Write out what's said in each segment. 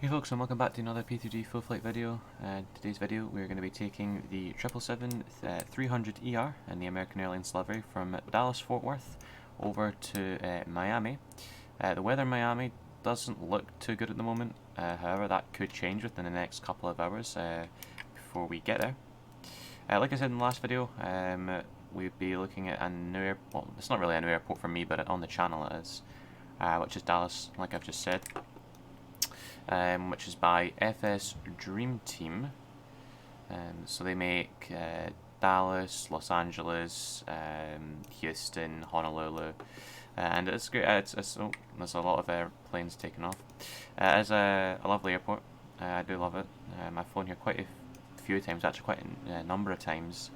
Hey folks, and welcome back to another P3D full flight video. Today's video we're going to be taking the 777-300ER in the American Airlines livery from Dallas Fort Worth over to Miami. The weather in Miami doesn't look too good at the moment, however that could change within the next couple of hours before we get there. Like I said in the last video, we'd be looking at a new airport. Well, it's not really a new airport for me, but on the channel it is, which is Dallas, like I've just said. Which is by FS Dream Team. So they make Dallas, Los Angeles, Houston, Honolulu, and it's great. There's a lot of airplanes taking off. It's a lovely airport. I do love it. I've flown here quite a few times, actually quite a number of times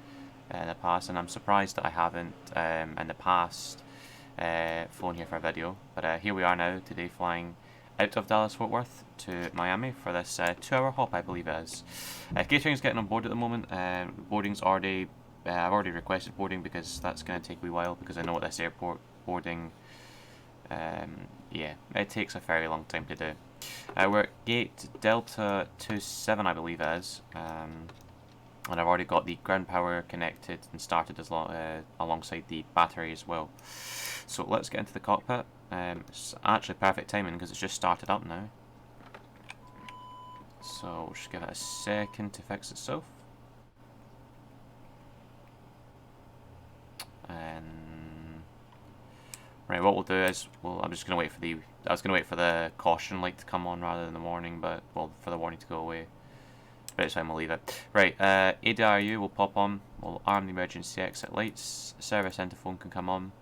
in the past, and I'm surprised that I haven't in the past flown here for a video. But here we are now today, flying out of Dallas Fort Worth to Miami for this 2-hour hop, I believe it is. Catering's getting on board at the moment. Boarding's already, I've already requested boarding because that's going to take a wee while, because I know at this airport boarding, yeah, it takes a very long time to do. We're at gate Delta 27, I believe it is, and I've already got the ground power connected and started as alongside the battery as well. So let's get into the cockpit. It's actually perfect timing because it's just started up now. So we'll just give it a second to fix itself. And right, what we'll do is I'm just gonna wait for the caution light to come on rather than the warning, but well, for the warning to go away. But it's fine, we'll leave it. Right, AERØHEAD will pop on. We'll arm the emergency exit lights. Service interphone can come on.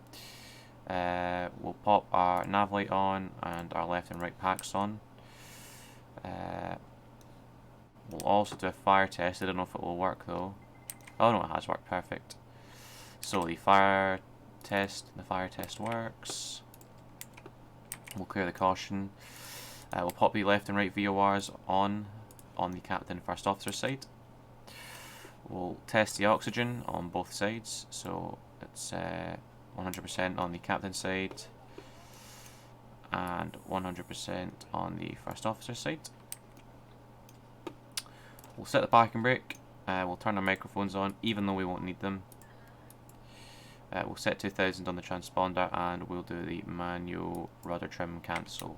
We'll pop our nav light on and our left and right packs on. We'll also do a fire test. I don't know if it will work though. Oh no, it has worked, perfect. So the fire test works. We'll clear the caution. We'll pop the left and right VORs on the captain first officer side. We'll test the oxygen on both sides, so it's 100% on the captain side and 100% on the first officer side. We'll set the parking brake. We'll turn our microphones on even though we won't need them. We'll set 2000 on the transponder, and we'll do the manual rudder trim cancel.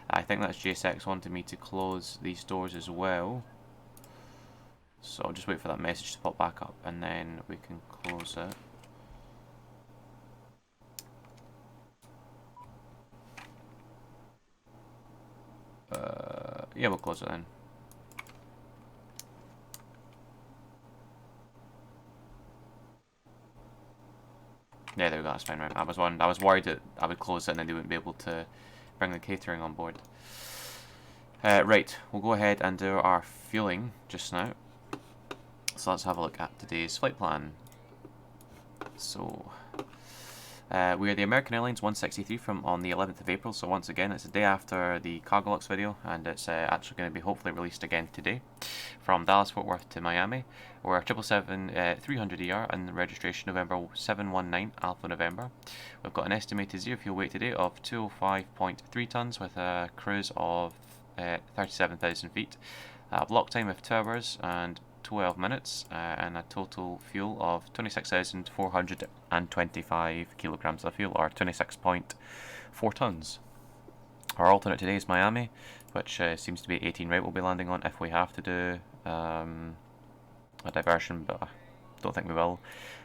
I think that's JSX wanted me to close these doors as well, so I'll just wait for that message to pop back up and then we can close it. Yeah, we'll close it then. Yeah, there we go, that's fine, right. I was worried that I would close it and then they wouldn't be able to bring the catering on board. Right, we'll go ahead and do our fueling just now. So let's have a look at today's flight plan. So we are the American Airlines 163 from on the 11th of April, so once again it's the day after the Cargolux video, and it's actually going to be hopefully released again today, from Dallas Fort Worth to Miami. We're 777-300ER and registration November 719 Alpha November. We've got an estimated zero fuel weight today of 205.3 tons with a cruise of 37,000 feet, block time of 2 hours and 12 minutes, and a total fuel of 26,425 kilograms of fuel, or 26.4 tons. Our alternate today is Miami, which seems to be 18 right we'll be landing on if we have to do a diversion, but I don't think we will.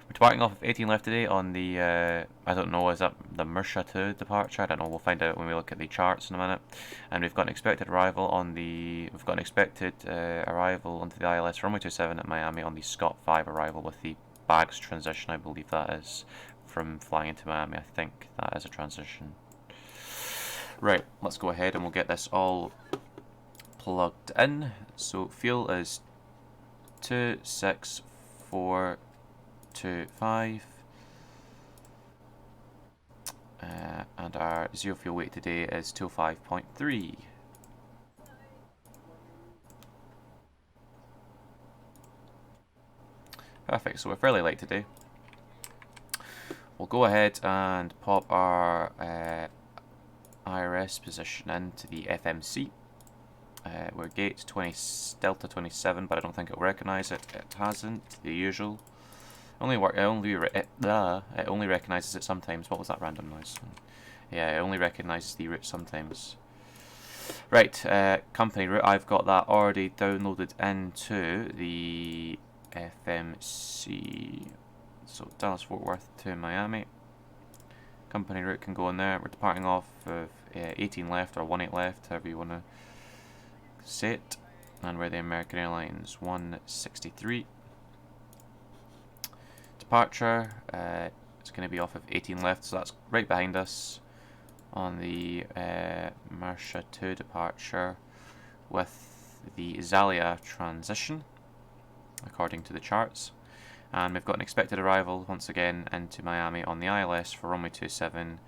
We're departing off of 18 left today on the, I don't know, is that the Mersha 2 departure? I don't know, we'll find out when we look at the charts in a minute. And we've got an expected arrival on the, arrival onto the ILS runway 27 at Miami on the Scott 5 arrival with the bags transition, I believe that is, from flying into Miami. I think that is a transition. Right, let's go ahead and we'll get this all plugged in. So fuel is 26425, and our zero fuel weight today is 205.3. Perfect, so we're fairly light today. We'll go ahead and pop our IRS position into the FMC. We're gate 20 Delta 27, but I don't think it'll recognise it. It hasn't. The usual. It only recognises it sometimes. What was that random noise? Yeah, it only recognises the route sometimes. Right, company route. I've got that already downloaded into the FMC. So Dallas Fort Worth to Miami. Company route can go in there. We're departing off of 18 left or 18 left, however you want to say it. And we're the American Airlines 163. Departure, it's going to be off of 18 left, so that's right behind us on the Mersha 2 departure with the Zalia transition, according to the charts. And we've got an expected arrival once again into Miami on the ILS for runway 27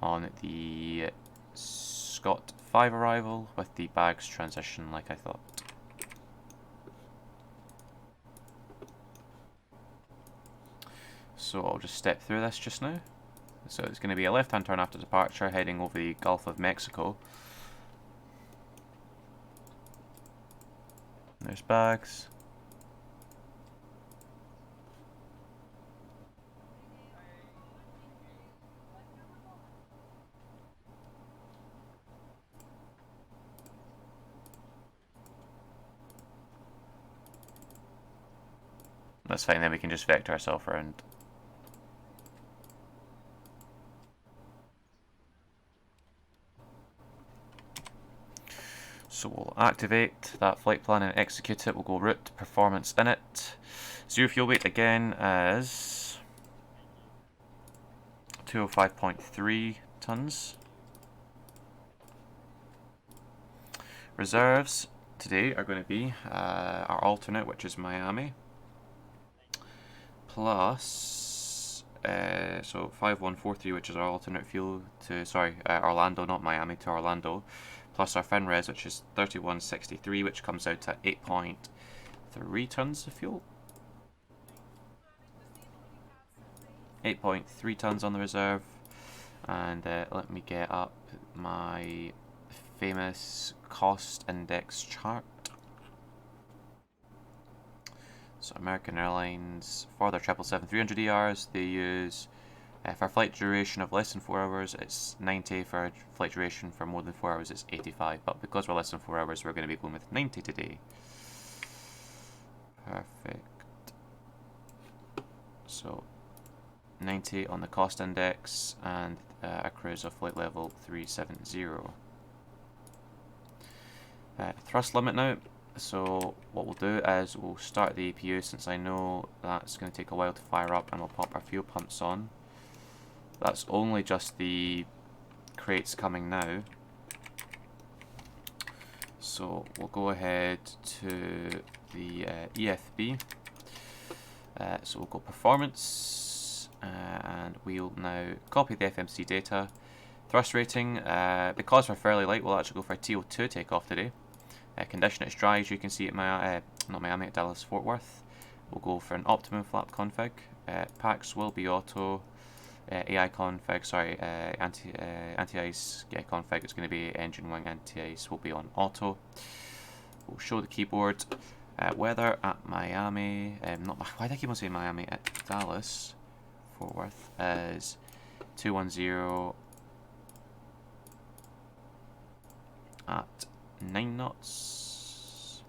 on the Scott 5 arrival with the bags transition like I thought. So I'll just step through this just now. So it's going to be a left-hand turn after departure, heading over the Gulf of Mexico. There's bags. That's fine, then we can just vector ourselves around. So we'll activate that flight plan and execute it. We'll go route, performance in it. Zero fuel weight again as 205.3 tons. Reserves today are going to be our alternate, which is Miami, plus so 5143, which is our alternate fuel to Orlando, not Miami, to Orlando, plus our FinRes, which is 3163, which comes out at 8.3 tons of fuel. 8.3 tons on the reserve, and let me get up my famous cost index chart. So American Airlines, for their 777-300ERs, they use, for flight duration of less than 4 hours, it's 90. For flight duration for more than 4 hours, it's 85. But because we're less than 4 hours, we're going to be going with 90 today. Perfect. So 90 on the cost index, and a cruise of flight level 370. Thrust limit now. So what we'll do is we'll start the APU, since I know that's going to take a while to fire up, and we'll pop our fuel pumps on. That's only just the crates coming now. So we'll go ahead to the EFB. So we'll go performance, and we'll now copy the FMC data. Thrust rating, because we're fairly light, we'll actually go for a TO2 takeoff today. Condition it's dry, as you can see at not Miami, at Dallas Fort Worth. We'll go for an optimum flap config. Packs will be auto. AI config, anti-ice config, it's going to be engine wing anti-ice, will be on auto. We'll show the keyboard. Weather at Miami, why do I keep on saying Miami? At Dallas Fort Worth is 210 at 9 knots.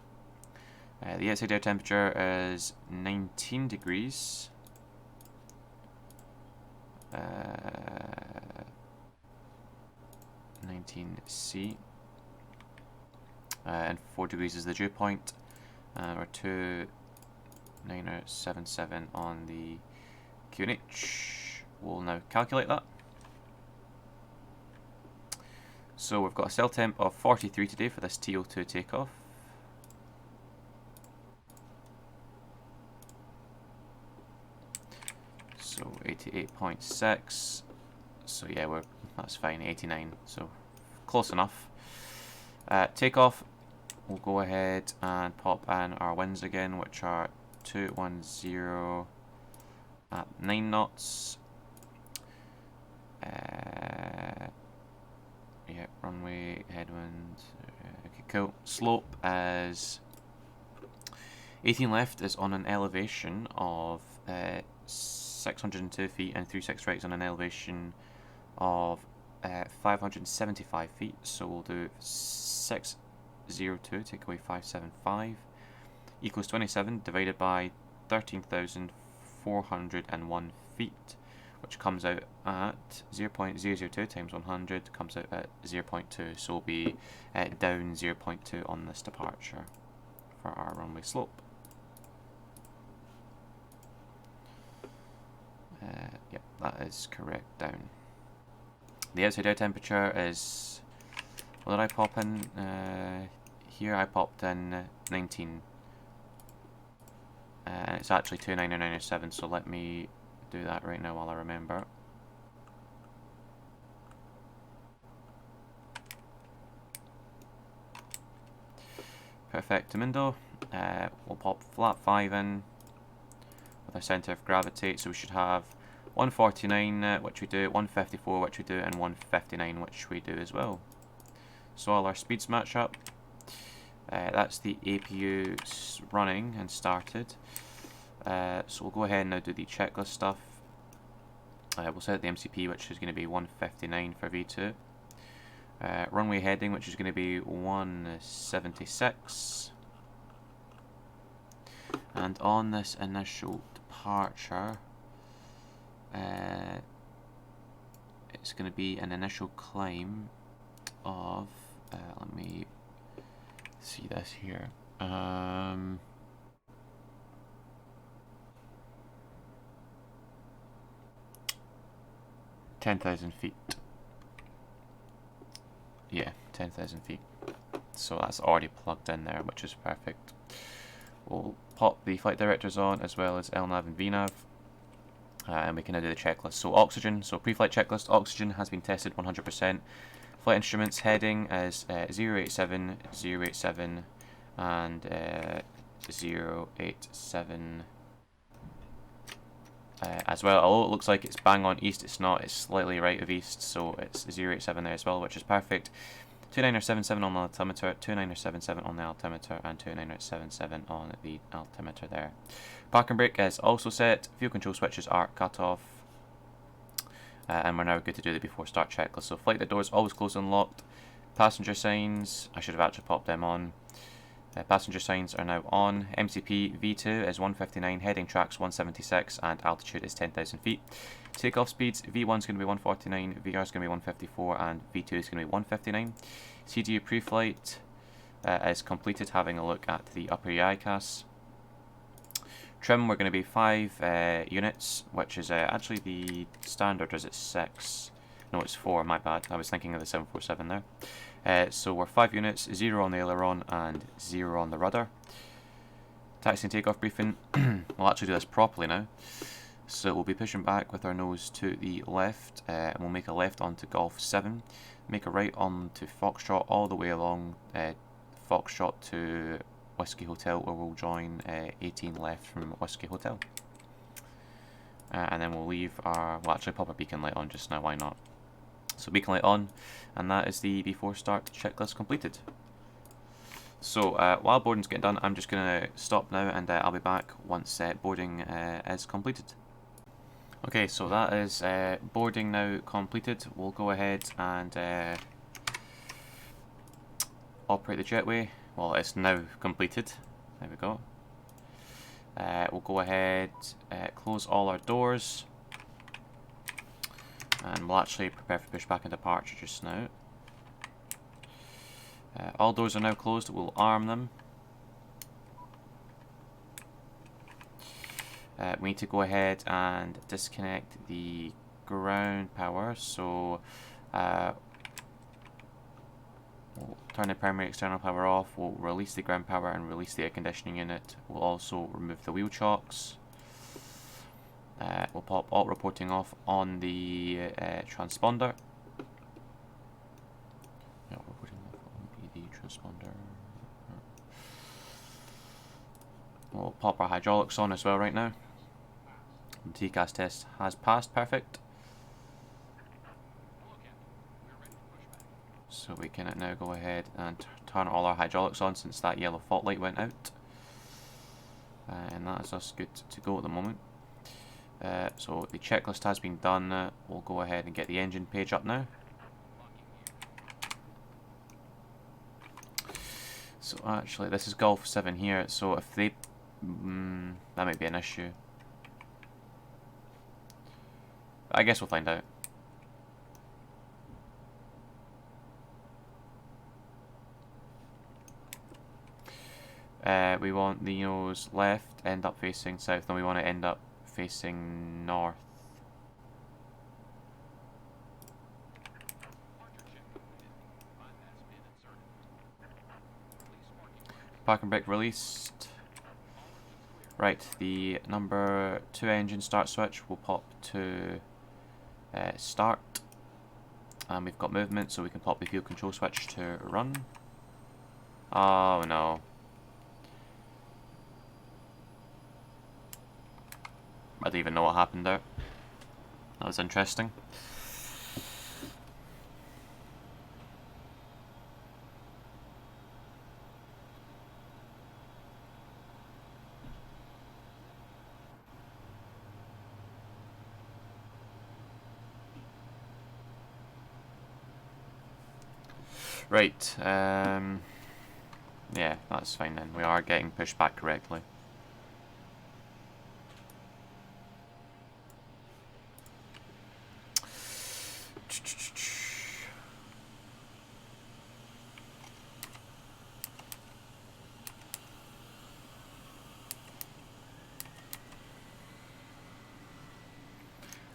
The outside air temperature is 19 degrees. 19C. And 4 degrees is the dew point. We're 2977 on the QNH. We'll now calculate that. So we've got a cell temp of 43 today for this TO2 takeoff. So 88.6. So yeah, that's fine. 89. So close enough. Takeoff. We'll go ahead and pop in our winds again, which are 210 at 9 knots. Yeah, runway, headwind. Okay, cool. Slope is 18 left is on an elevation of 602 feet, and 36 right is on an elevation of 575 feet. So we'll do 602, take away 575, equals 27 divided by 13,401 feet, which comes out at 0.002 times 100 comes out at 0.2. So we'll be down 0.2 on this departure for our runway slope. Yep, that is correct, down. The outside air temperature is, what did I pop in? Here I popped in 19. And it's actually 29907, so let me do that right now while I remember. Perfectamundo. We'll pop flat 5 in with our centre of gravity, so we should have 149, which we do, 154, which we do, and 159, which we do as well. So all our speeds match up. That's the APU running and started. So we'll go ahead and now do the checklist stuff. We'll set the MCP, which is going to be 159 for V2. Runway heading, which is going to be 176. And on this initial departure, it's going to be an initial climb of, let me see this here, 10,000 feet. Yeah, 10,000 feet. So that's already plugged in there, which is perfect. We'll pop the flight directors on, as well as LNAV and VNAV, and we can now do the checklist. So oxygen, so pre-flight checklist, oxygen has been tested 100%. Flight instruments heading is 087, 087, and 087 as well. Although it looks like it's bang on east, it's not, it's slightly right of east, so it's 087 there as well, which is perfect. 2977 on the altimeter, 2977 on the altimeter, and 2977 on the altimeter there. Park and brake is also set, fuel control switches are cut off, and we're now good to do the before start checklist. So flight doors always closed and locked. Passenger signs, I should have actually popped them on. Passenger signs are now on. MCP V2 is 159, heading tracks 176, and altitude is 10,000 feet. Takeoff speeds, V1 is going to be 149, VR is going to be 154, and V2 is going to be 159. CDU pre-flight is completed, having a look at the upper EICAS. Trim, we're going to be 5 units, which is actually the standard, or is it 6? No, it's 4, my bad. I was thinking of the 747 there. So we're 5 units, 0 on the aileron and 0 on the rudder. Taxi and takeoff briefing. We'll actually do this properly now. So we'll be pushing back with our nose to the left, and we'll make a left onto Golf 7, make a right onto Foxtrot all the way along Foxtrot to Whiskey Hotel, where we'll join 18 left from Whiskey Hotel. And then we'll leave our, we'll actually pop a beacon light on just now, why not? So beacon light on, and that is the before start checklist completed. So while boarding's getting done, I'm just going to stop now, and I'll be back once boarding is completed. Okay, so that is boarding now completed. We'll go ahead and operate the jetway. Well, it's now completed. There we go. We'll go ahead, close all our doors, and we'll actually prepare for pushback and departure just now. All doors are now closed. We'll arm them. We need to go ahead and disconnect the ground power. So we'll turn the primary external power off. We'll release the ground power and release the air conditioning unit. We'll also remove the wheel chocks. We'll pop alt reporting off on the transponder. Yeah, reporting off on the transponder. We'll pop our hydraulics on as well right now. The TCAS test has passed, perfect. So we can now go ahead and turn all our hydraulics on since that yellow fault light went out. And that is us good to go at the moment. So the checklist has been done. We'll go ahead and get the engine page up now. So actually this is Gulf 7 here, so if they... that might be an issue. I guess we'll find out. We want the nose left, end up facing south, and we want to end up facing north. Parking brake released. Right, the number 2 engine start switch will pop to start. And we've got movement, so we can pop the fuel control switch to run. Oh no. I don't even know what happened there. That was interesting. Right, yeah, that's fine then. We are getting pushed back correctly.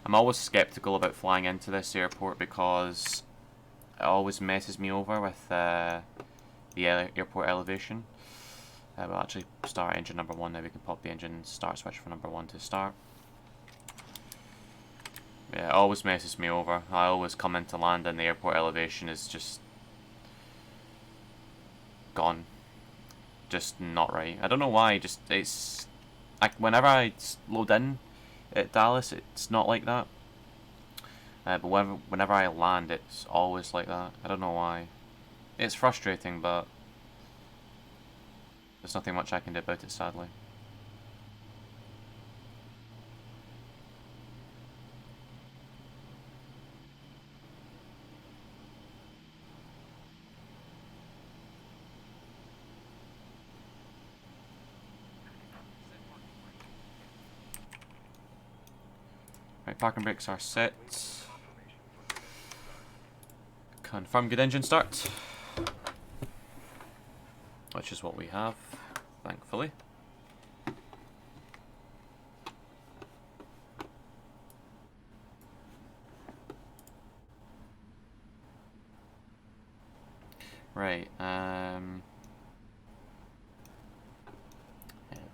I'm always skeptical about flying into this airport because it always messes me over with the airport elevation. We'll actually start engine number 1 now. We can pop the engine start switch for number 1 to start. Yeah, it always messes me over. I always come into land and the airport elevation is just gone. Just not right. I don't know why, just it's... whenever I load in at Dallas, it's not like that. But whenever I land, it's always like that. I don't know why. It's frustrating, but there's nothing much I can do about it, sadly. Right, parking brakes are set. Confirm good engine start, which is what we have, thankfully. Right, yeah,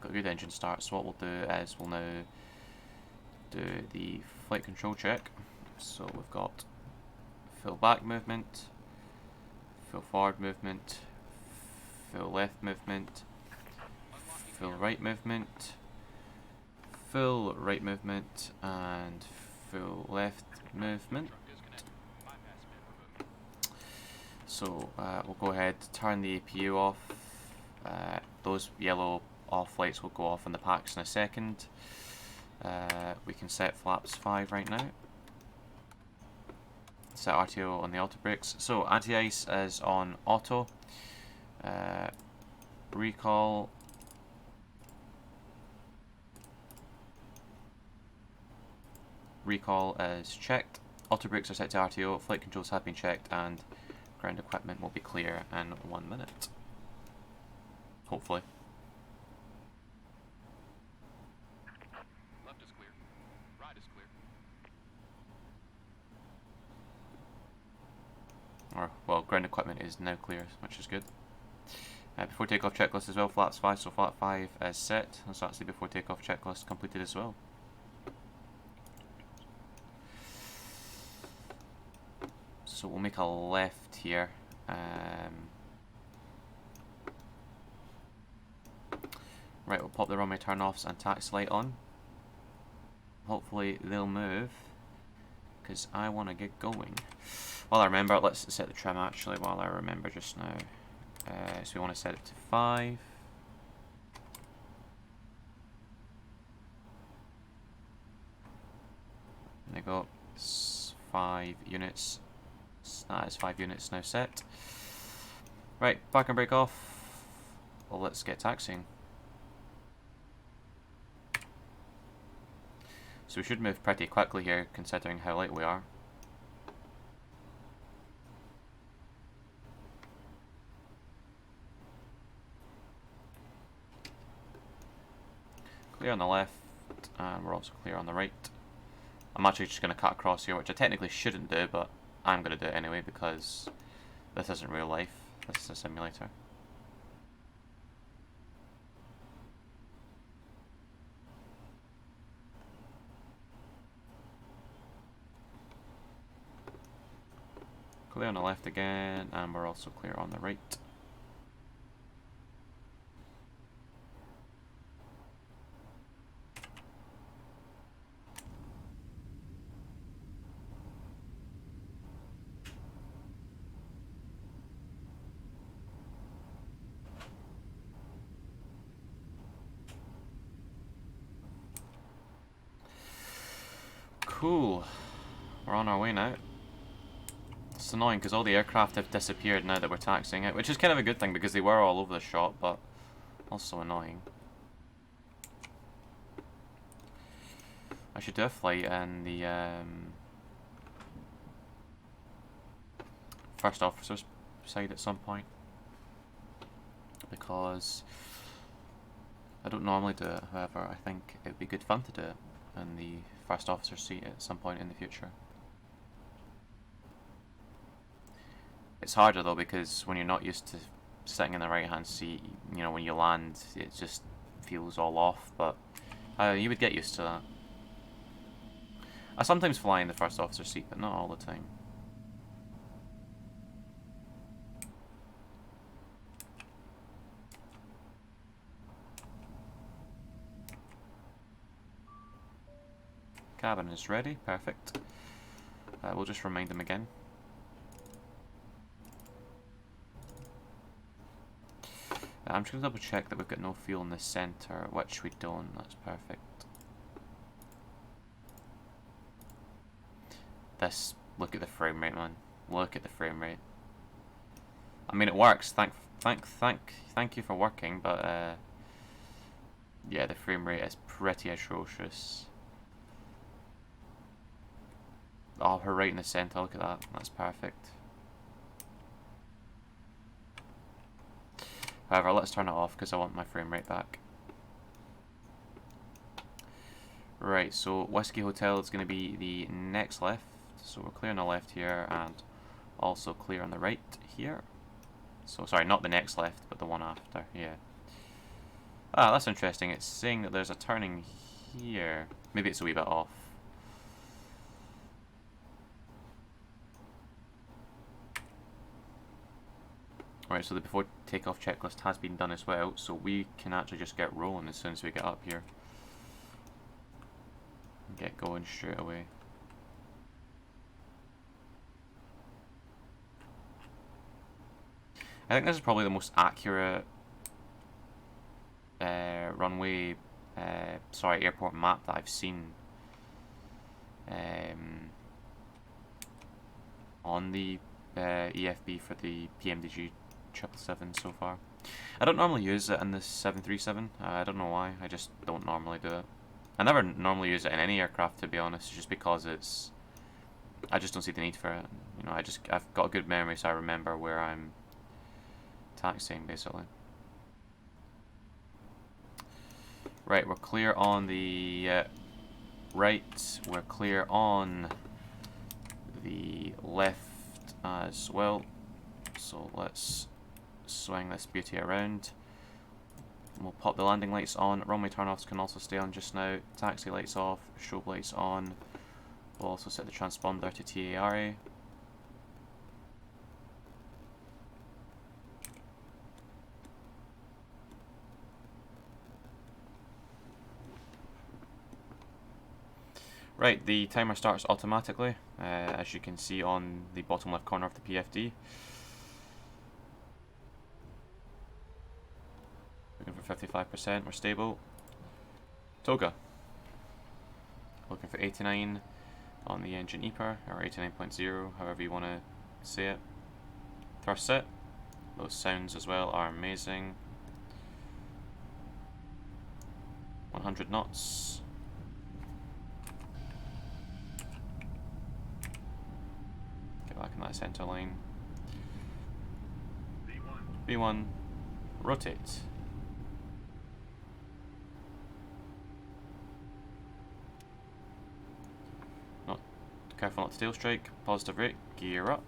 got a good engine start, so what we'll do is we'll now do the flight control check. So we've got full back movement, full forward movement, full left movement, full right movement, full right movement, and full left movement. So we'll go ahead, turn the APU off. Those yellow off lights will go off in the packs in a second. We can set flaps 5 right now. Set RTO on the auto brakes. So anti-ice is on auto. Recall. Recall is checked. Auto brakes are set to RTO. Flight controls have been checked, and ground equipment will be clear in 1 minute. Hopefully. Left is clear. Right is clear. Or, well, ground equipment is now clear, which is good. Before takeoff checklist as well, flaps 5, so flap 5 is set. That's actually before takeoff checklist completed as well. So we'll make a left here. Right, we'll pop the runway turn-offs and taxi light on. Hopefully they'll move, because I want to get going. While I remember, let's set the trim actually while I remember just now. So we want to set it to 5. There you go. It's 5 units. That is 5 units now set. Right, park and brake off. Well, let's get taxiing. So we should move pretty quickly here, considering how light we are. Clear on the left, and we're also clear on the right. I'm actually just going to cut across here, which I technically shouldn't do, but I'm going to do it anyway because this isn't real life, this is a simulator. Clear on the left again, and we're also clear on the right. Cool. We're on our way now. It's annoying because all the aircraft have disappeared now that we're taxiing it, which is kind of a good thing because they were all over the shop, but also annoying. I should do a flight in the first officer's side at some point, because I don't normally do it. However, I think it would be good fun to do it in the first officer's seat at some point in the future. It's harder though because when you're not used to sitting in the right hand seat, you know, when you land it just feels all off, but you would get used to that. I sometimes fly in the first officer seat, but not all the time. Cabin is ready, perfect. We'll just remind them again. I'm just going to double check that we've got no fuel in the centre, which we don't, that's perfect. Look at the frame rate, man. Look at the frame rate. I mean, it works, thank you for working, but yeah, the frame rate is pretty atrocious. Oh, we're right in the centre, look at that, that's perfect. However, let's turn it off because I want my frame rate back. Right, so Whiskey Hotel is going to be the next left. So we're clear on the left here and also clear on the right here. So, sorry, not the next left, but the one after, yeah. Ah, that's interesting. It's saying that there's a turning here. Maybe it's a wee bit off. Right, so the before takeoff checklist has been done as well, so we can actually just get rolling as soon as we get up here. Get going straight away. I think this is probably the most accurate airport map that I've seen on the EFB for the PMDG 777 so far. I don't normally use it in the 737. I don't know why. I just don't normally do it. I never normally use it in any aircraft, to be honest, just because I just don't see the need for it. You know, I've got a good memory, so I remember where I'm taxiing, basically. Right, we're clear on the right. We're clear on the left as well. So let's swing this beauty around. We'll pop the landing lights on. Runway turnoffs can also stay on just now. Taxi lights off, strobe lights on. We'll also set the transponder to TARA. Right, the timer starts automatically, as you can see on the bottom left corner of the PFD. Looking for 55%, we're stable. Toga. Looking for 89 on the engine EPR, or 89.0, however you want to say it. Thrust set. Those sounds as well are amazing. 100 knots. Get back in that center line. V1. Rotate. Careful not to tail strike. Positive rate. Gear up.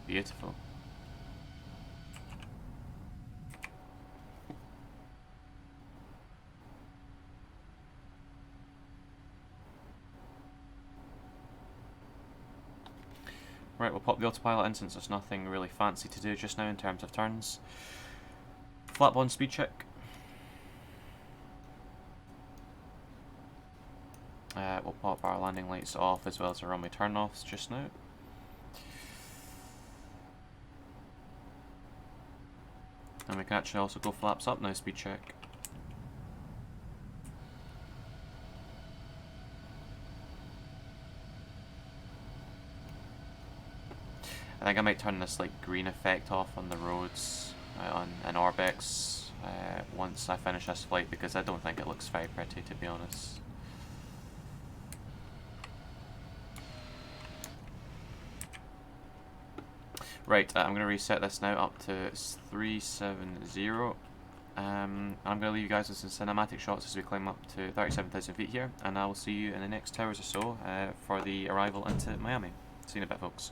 Beautiful. Right, we'll pop the autopilot in since there's nothing really fancy to do just now in terms of turns. Flap on speed check. We'll pop our landing lights off as well as our runway turn-offs just now. And we can actually also go flaps up now, speed check. I think I might turn this like green effect off on the roads on Orbex once I finish this flight, because I don't think it looks very pretty, to be honest. Right, I'm going to reset this now up to 370. I'm going to leave you guys with some cinematic shots as we climb up to 37,000 feet here, and I will see you in the next hours or so for the arrival into Miami. See you in a bit, folks.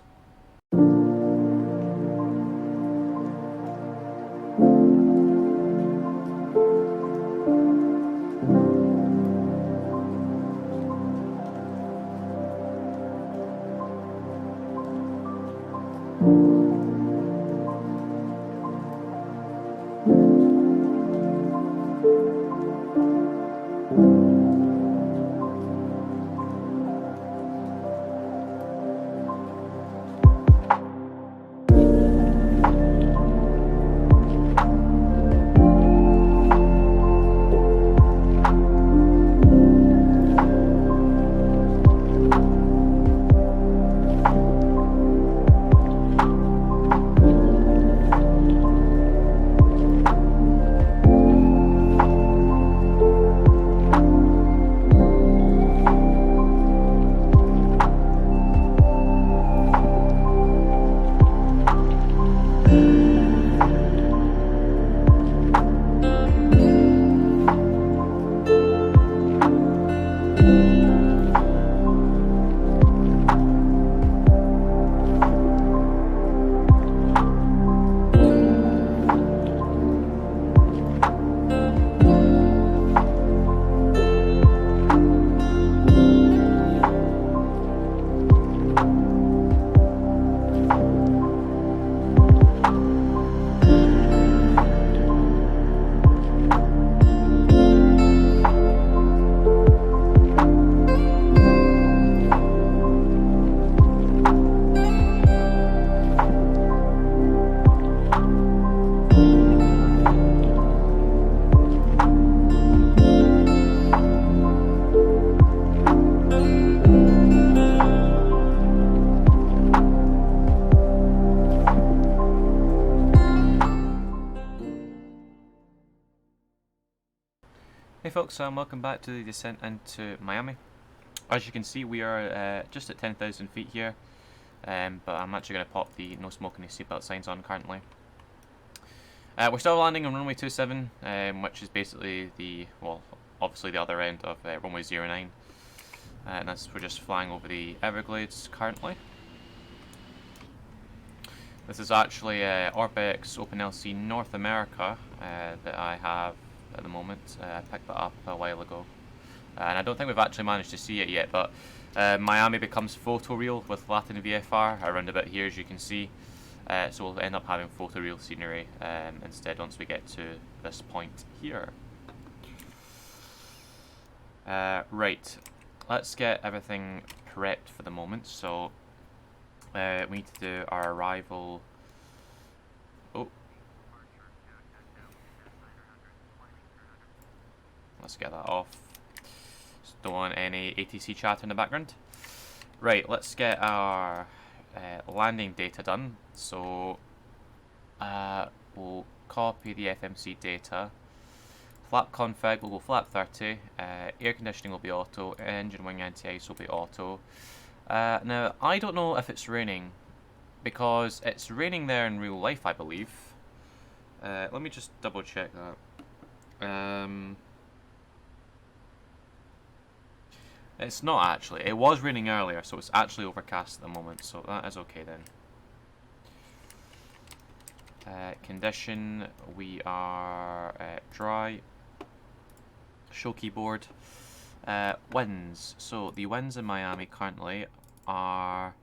Hey folks, welcome back to the descent into Miami. As you can see, we are just at 10,000 feet here, but I'm actually going to pop the no smoking seatbelt signs on currently. We're still landing on runway 27, which is basically the, well, obviously the other end of runway 09. And we're just flying over the Everglades currently. This is actually Orbex OpenLC North America that I have at the moment. I picked that up a while ago. and I don't think we've actually managed to see it yet, but Miami becomes photoreal with Latin VFR around about here, as you can see. So we'll end up having photoreal scenery instead once we get to this point here. Right, let's get everything prepped for the moment. So we need to do our arrival. Oh, let's get that off. Just don't want any ATC chat in the background. Right, let's get our landing data done. So we'll copy the FMC data. Flap config will go flap 30, air conditioning will be auto, engine wing anti-ice will be auto. Now, I don't know if it's raining, because it's raining there in real life, I believe. Let me just double check that. It's not actually. It was raining earlier, so it's actually overcast at the moment, so that is okay then. Condition, we are dry. Show keyboard. Winds. So the winds in Miami currently are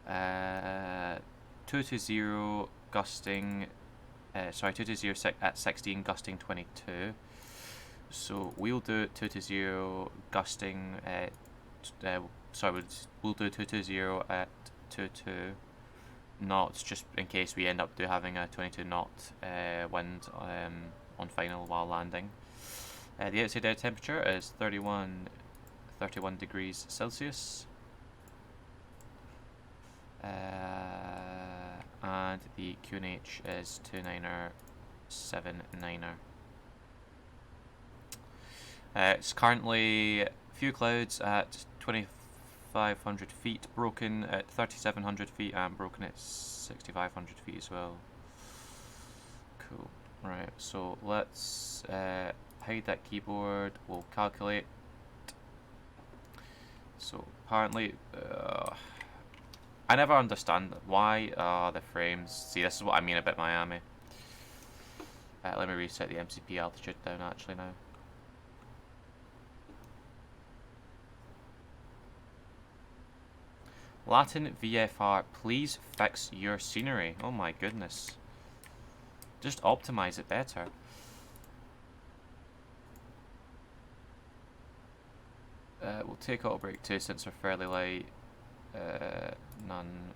220 gusting. 220 at 16, gusting 22. So we'll do 220 gusting. We'll do 220 at 22 knots, just in case we end up having a 22 knot wind on final while landing. The outside air temperature is 31 degrees Celsius. And the QNH is 2979er. It's currently a few clouds at 2,500 feet, broken at 3,700 feet, and broken at 6,500 feet as well. Cool. Right, so let's hide that keyboard. We'll calculate. So apparently, I never understand why the frames. See, this is what I mean about Miami. Let me reset the MCP altitude down actually now. Latin VFR, please fix your scenery. Oh my goodness. Just optimize it better. We'll take auto brake 2 since we're fairly light. None.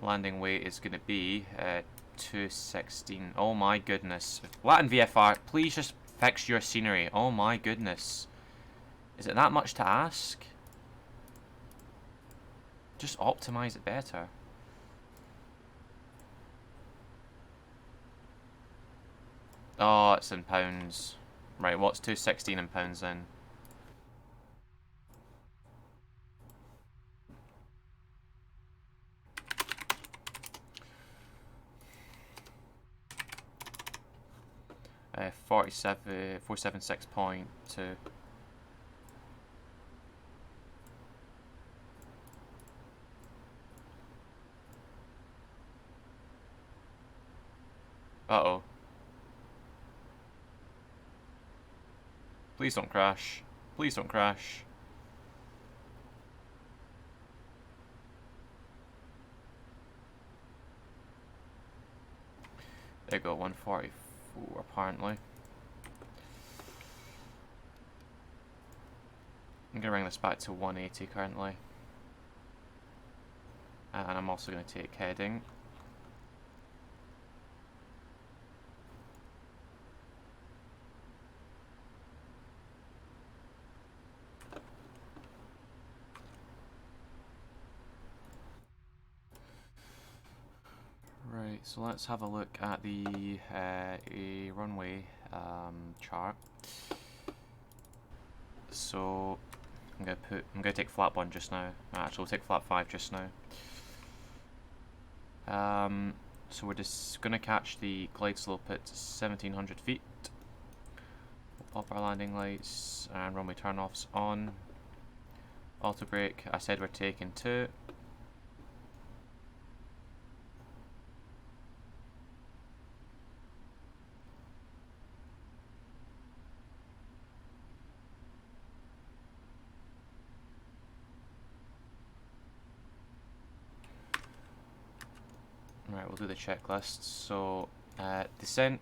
Landing weight is going to be 216. Oh my goodness. Latin VFR, please just fix your scenery. Oh my goodness. Is it that much to ask? Just optimize it better. Oh, it's in pounds. Right, what's 216 in pounds then? Uh, 476.2. Uh-oh. Please don't crash. Please don't crash. There you go, 144 apparently. I'm going to bring this back to 180 currently. And I'm also going to take heading. Right, so let's have a look at the a runway chart. So I'm gonna take flap 1 just now. Actually, we'll take flap 5 just now. So we're just gonna catch the glide slope at 1,700 feet. We'll pop our landing lights and runway turn-offs on. Auto brake. I said we're taking 2. Right, we'll do the checklist. So, descent,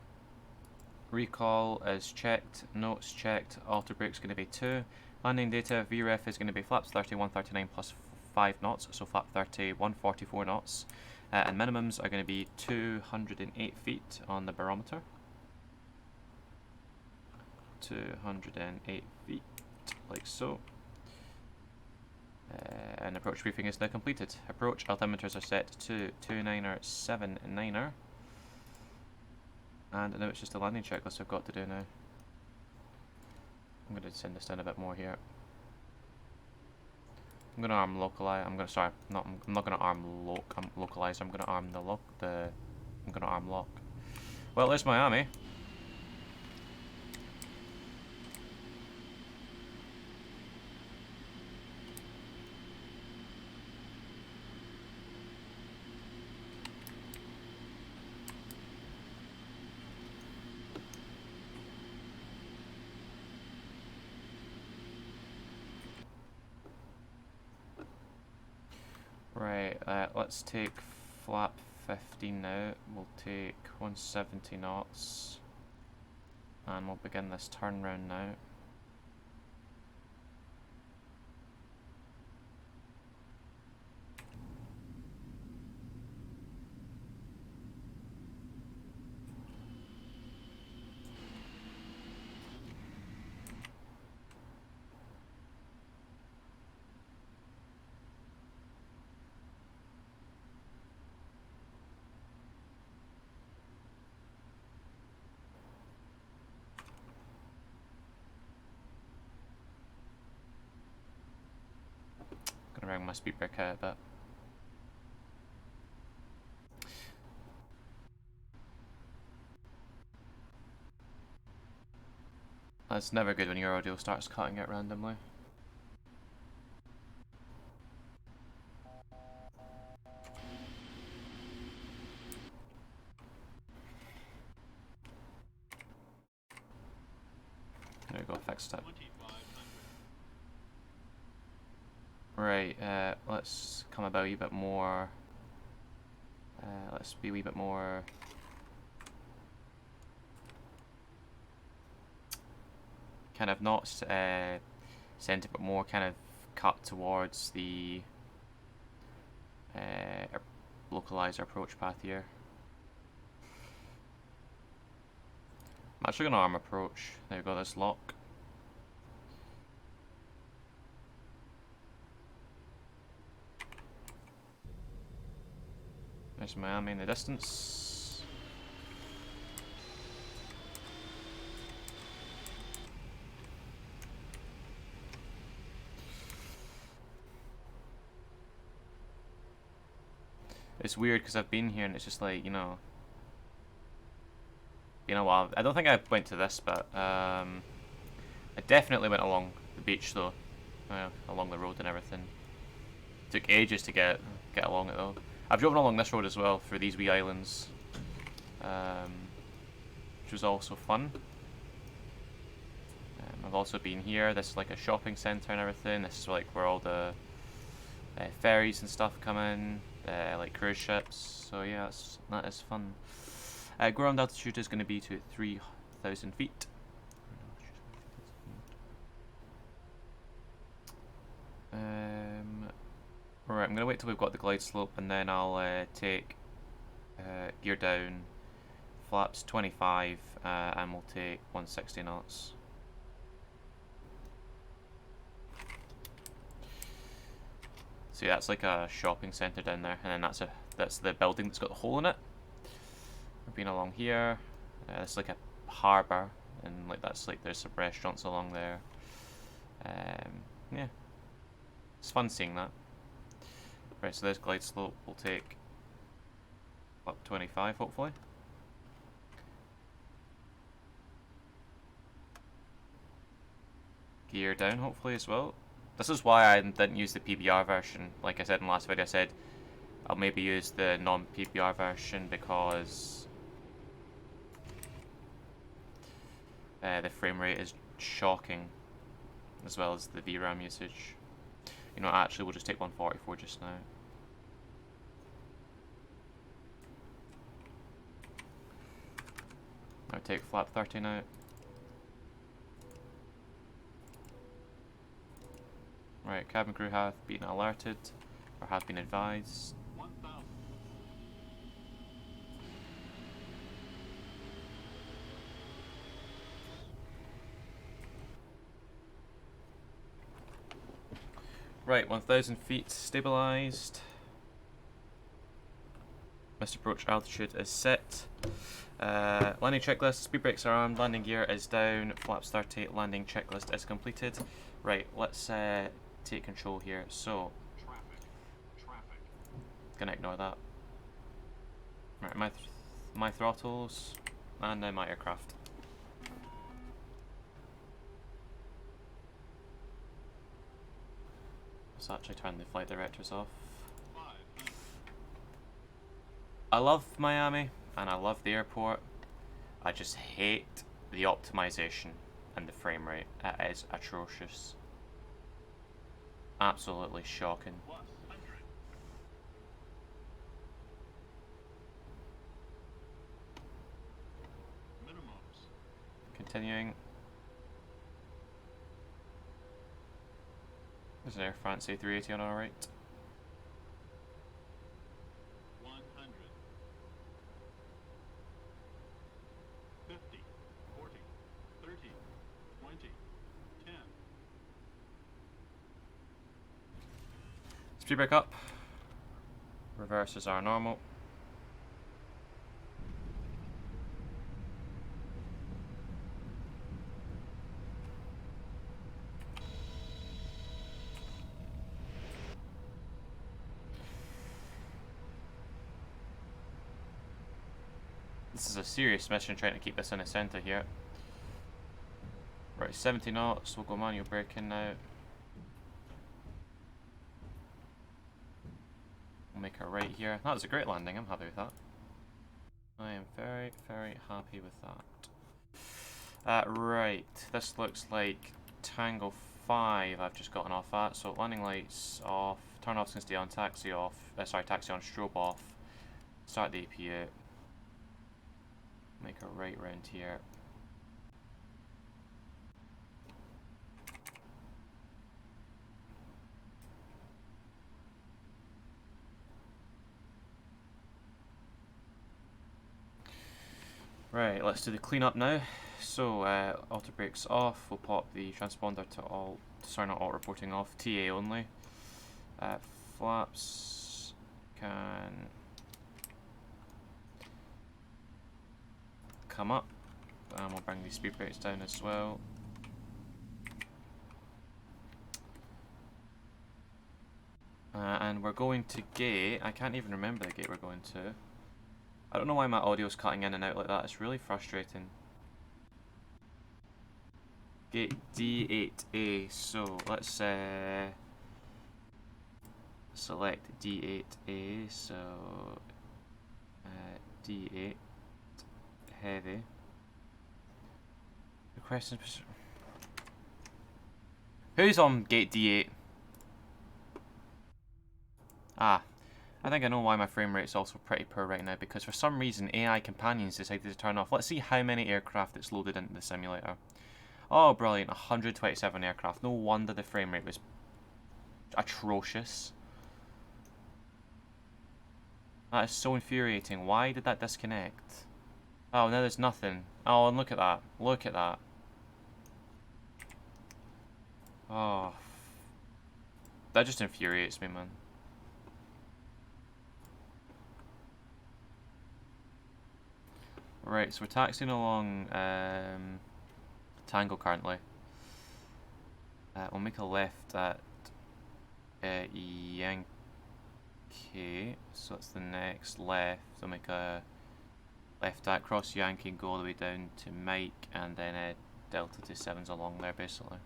recall is checked, notes checked, alter brake's going to be 2. Landing data, VREF is going to be flaps 30, 139 plus 5 knots, so flap 30, 144 knots. And minimums are going to be 208 feet on the barometer. 208 feet, like so. And approach briefing is now completed. Approach altimeters are set to 29er, 79er. And now it's just a landing checklist I've got to do now. I'm going to send this down a bit more here. I'm going to arm localize. I'm not going to arm localize. I'm going to arm the lock. I'm going to arm lock. Well, there's Miami. Right, let's take flap 15 now. We'll take 170 knots. And we'll begin this turn round now. Gonna bring my speed brake out a bit. That's never good when your audio starts cutting it randomly. There we go, fixed it. Right, let's come about a wee bit more. Let's be a wee bit more. Kind of not centered, but more kind of cut towards the localizer approach path here. I'm actually going to arm approach. There we go, this lock. There's Miami in the distance. It's weird because I've been here and it's just like, you know, been a while. I don't think I went to this, but I definitely went along the beach though, along the road and everything. Took ages to get along it though. I've driven along this road as well through these wee islands, which was also fun. I've also been here. This is like a shopping centre and everything. This is like where all the ferries and stuff come in, like cruise ships. So yeah, that is fun. Ground altitude is going to be to 3,000 feet. Alright, I'm going to wait till we've got the glide slope and then I'll take gear down, flaps 25, and we'll take 160 knots. So yeah, that's like a shopping centre down there, and then that's the building that's got the hole in it. We've been along here. It's like a harbour, and like there's some restaurants along there. Yeah, it's fun seeing that. Right, so this glide slope will take up 25, hopefully. Gear down, hopefully, as well. This is why I didn't use the PBR version. Like I said in the last video, I said I'll maybe use the non-PBR version because the frame rate is shocking, as well as the VRAM usage. You know, actually, we'll just take 144 just now. I'll take flap 13 out. Right, cabin crew have been alerted, or have been advised. 1,000. Right, 1,000 feet stabilized. Missed approach altitude is set. Landing checklist, speed brakes are on, landing gear is down, flaps 38, landing checklist is completed. Right, let's take control here. So, Traffic. gonna ignore that. Right, my throttles, and now my aircraft. Let's actually turn the flight directors off. 500. I love Miami, and I love the airport. I just hate the optimization and the frame rate. It is atrocious. Absolutely shocking. Plus 100. Minimums. Continuing. There's an Air France A380 on our right. 100. 50. 40. 30. 20. 10. Speed brake up. Reverses are normal. This is a serious mission trying to keep this in the centre here. Right, 70 knots, we'll go manual braking now. We'll make a right here. That was a great landing, I'm happy with that. I am very, very happy with that. Right, this looks like Tango 5 I've just gotten off at. So landing lights off, turn off can stay on, taxi off, taxi on, strobe off, start the APU. Make a right round here. Right, let's do the cleanup now. So, auto brakes off. We'll pop the transponder to alt. Sorry, not alt reporting off. TA only. Flaps can come up, and we'll bring these speed brakes down as well. And we're going to gate. I can't even remember the gate we're going to. I don't know why my audio's cutting in and out like that. It's really frustrating. Gate D8A. So let's select D8A. So D8 heavy. The question is, who's on gate D8? Ah. I think I know why my frame rate's also pretty poor right now, because for some reason AI companions decided to turn off. Let's see how many aircraft it's loaded into the simulator. Oh, brilliant, 127 aircraft. No wonder the frame rate was atrocious. That is so infuriating. Why did that disconnect? Oh, now there's nothing. Oh, and look at that. Look at that. Oh. That just infuriates me, man. Right, so we're taxiing along Tango currently. We'll make a left at Yankee, so that's the next left. We'll make a left at cross Yankee and go all the way down to Mike, and then Delta 27's along there basically.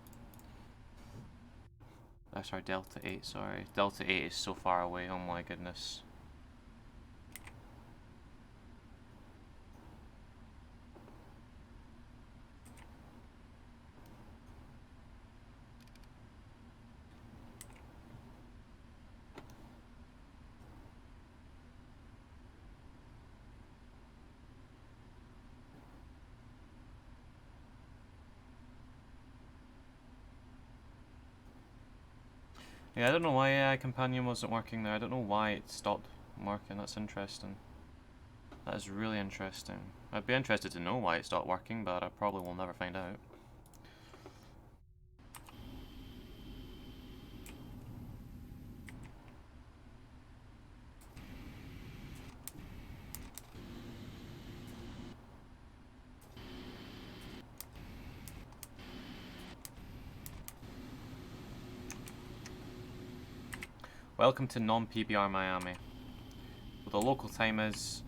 Sorry, Delta 8, sorry. Delta 8 is so far away, oh my goodness. Yeah, I don't know why AI Companion wasn't working there. I don't know why it stopped working. That's interesting. That is really interesting. I'd be interested to know why it stopped working, but I probably will never find out. Welcome to non-PBR Miami. Well, the local time is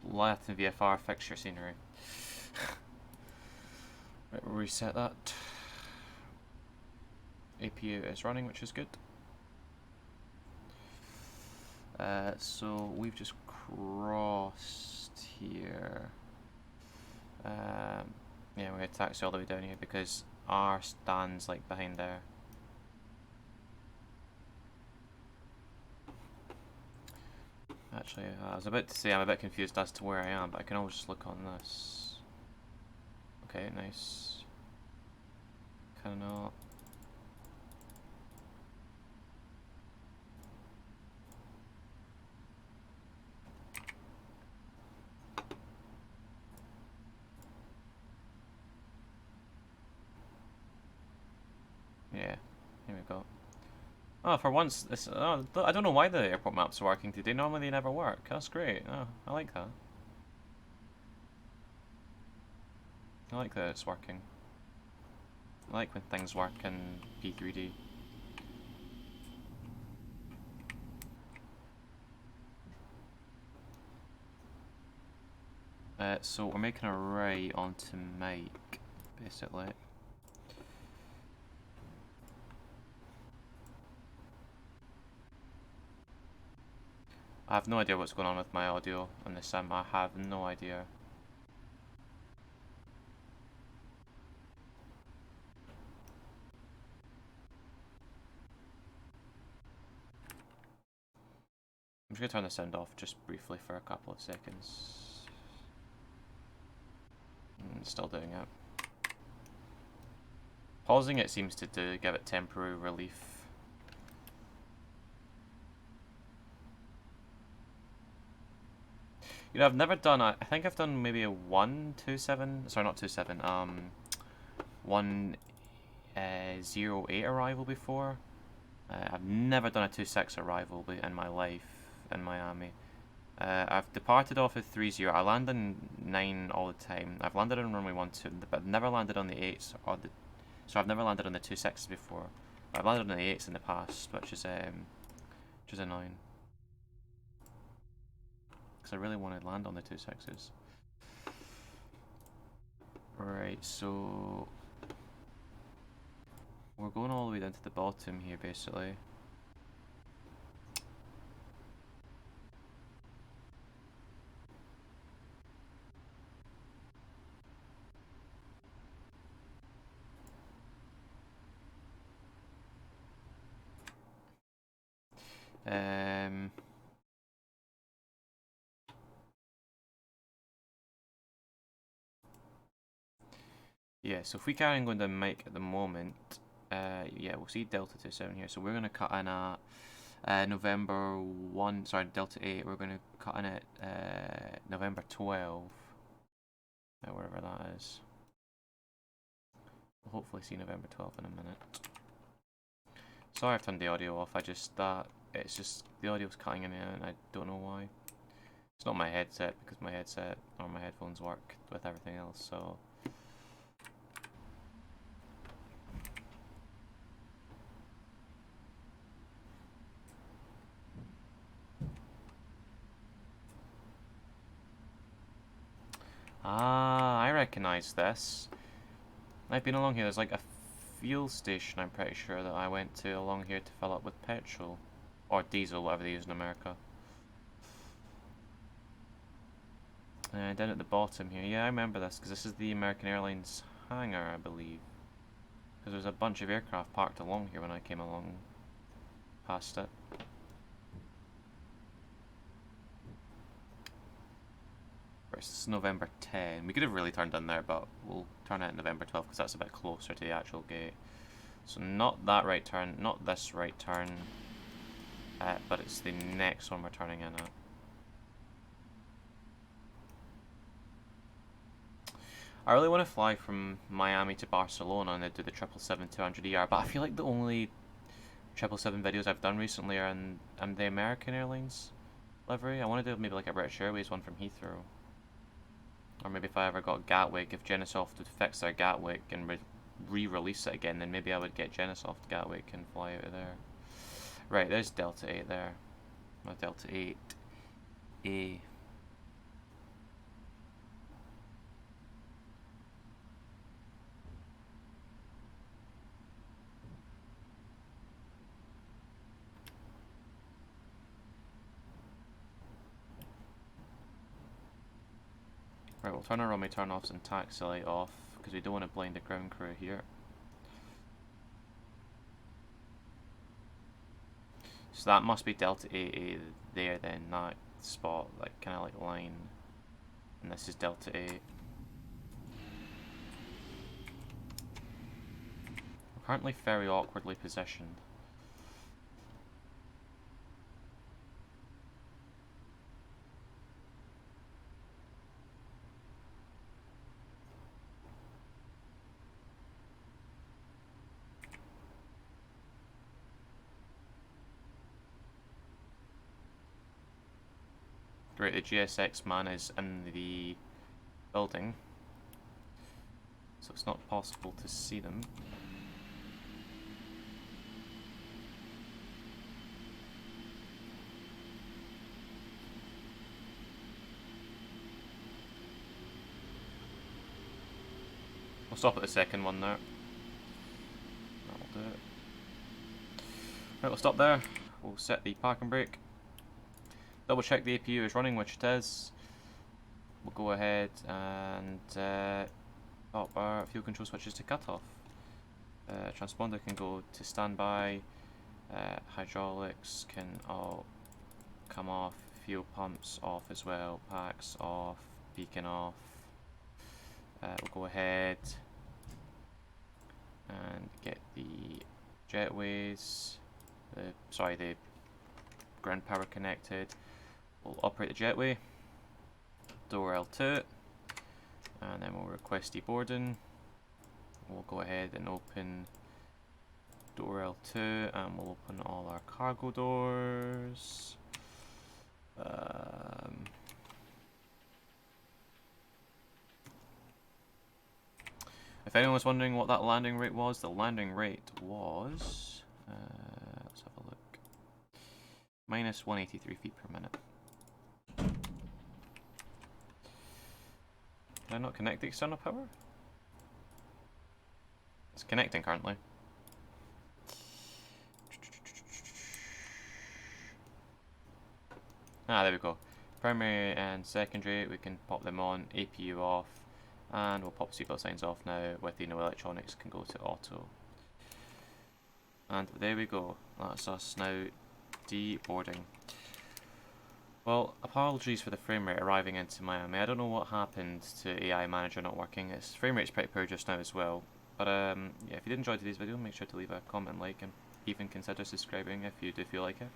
Latin VFR fixture scenery. Right, we'll reset that. APU is running, which is good. So we've just crossed here. Yeah, we're going to taxi all the way down here because R stands like behind there. Actually, I was about to say I'm a bit confused as to where I am, but I can always just look on this. Okay, nice. Kinda not. Yeah, here we go. Oh, for once, this. Oh, I don't know why the airport maps are working today. Normally they never work. That's great. Oh, I like that. I like that it's working. I like when things work in P3D. So we're making a right onto Mike, basically. I have no idea what's going on with my audio on this sim. I have no idea. I'm just going to turn the sound off just briefly for a couple of seconds. Still doing it. Pausing it seems to give it temporary relief. You know, I've never done I think I've done maybe a 127, sorry, not 27, 108 arrival before. I've never done a 26 arrival in my life in Miami. I've departed off of 30. I land on 9 all the time. I've landed on runway 12, but I've never landed on the 8s or the. So I've never landed on the 26s before. I've landed on the 8s in the past, which is annoying. Because I really want to land on the 26s. Right, so we're going all the way down to the bottom here, basically. Yeah, so if we carry on going down Mike at the moment, yeah, we'll see Delta 27 here. So we're going to cut in at November 1, sorry, Delta 8, we're going to cut in at November 12, wherever that is. We'll hopefully see November 12 in a minute. Sorry I've turned the audio off, it's just, the audio's cutting in and I don't know why. It's not my headset, because my headset or my headphones work with everything else, so. Ah, I recognise this. I've been along here, there's like a fuel station I'm pretty sure that I went to along here to fill up with petrol. Or diesel, whatever they use in America. Down at the bottom here, yeah I remember this, because this is the American Airlines hangar I believe. Because there's a bunch of aircraft parked along here when I came along past it. It's November 10. We could have really turned in there, but we'll turn it at November 12 because that's a bit closer to the actual gate. So not that right turn, not this right turn, but it's the next one we're turning in at. I really want to fly from Miami to Barcelona and then do the 777-200ER, but I feel like the only 777 videos I've done recently are in the American Airlines livery. I want to do maybe like a British Airways one from Heathrow. Or maybe if I ever got Gatwick, if Genesoft would fix their Gatwick and re-release it again, then maybe I would get Genesoft Gatwick and fly out of there. Right, there's Delta 8 there. Not Delta 8A. Right, we'll turn our runway turn-offs and taxi light off, because we don't want to blind the ground crew here. So that must be Delta 8A there then, that spot, like kind of like line. And this is Delta 8. We're currently very awkwardly positioned. Right, the GSX man is in the building, so it's not possible to see them. We'll stop at the second one there. That'll do it. Right, we'll stop there. We'll set the parking brake. Double check the APU is running, which it is. We'll go ahead and pop our fuel control switches to cutoff. Transponder can go to standby. Hydraulics can all come off. Fuel pumps off as well. Packs off. Beacon off. We'll go ahead and get the jetways. The ground power connected. We'll operate the jetway, door L2, and then we'll request deboarding. We'll go ahead and open door L2 and we'll open all our cargo doors. If anyone was wondering what that landing rate was, the landing rate was, let's have a look, minus 183 feet per minute. Did I not connect the external power? It's connecting currently. Ah, there we go. Primary and secondary, we can pop them on, APU off, and we'll pop seatbelt signs off now with the no electronics can go to auto. And there we go. That's us now deboarding. Well, apologies for the frame rate arriving into Miami. I don't know what happened to AI Manager not working. Its frame rate's pretty poor just now as well. But yeah, if you did enjoy today's video, make sure to leave a comment, like, and even consider subscribing if you do feel like it.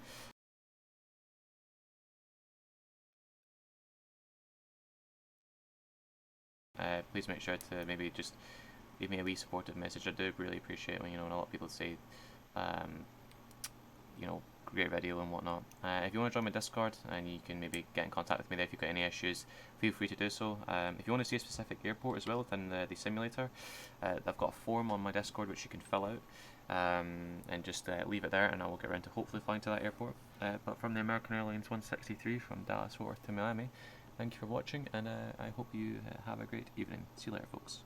Please make sure to maybe just leave me a wee supportive message. I do really appreciate when, you know, when a lot of people say, you know, great video and whatnot. If you want to join my Discord and you can maybe get in contact with me there if you've got any issues, feel free to do so. If you want to see a specific airport as well within the simulator, I've got a form on my Discord which you can fill out and just leave it there, and I will get around to hopefully flying to that airport. But from the American Airlines 163 from Dallas Fort Worth to Miami, thank you for watching, and I hope you have a great evening. See you later, folks.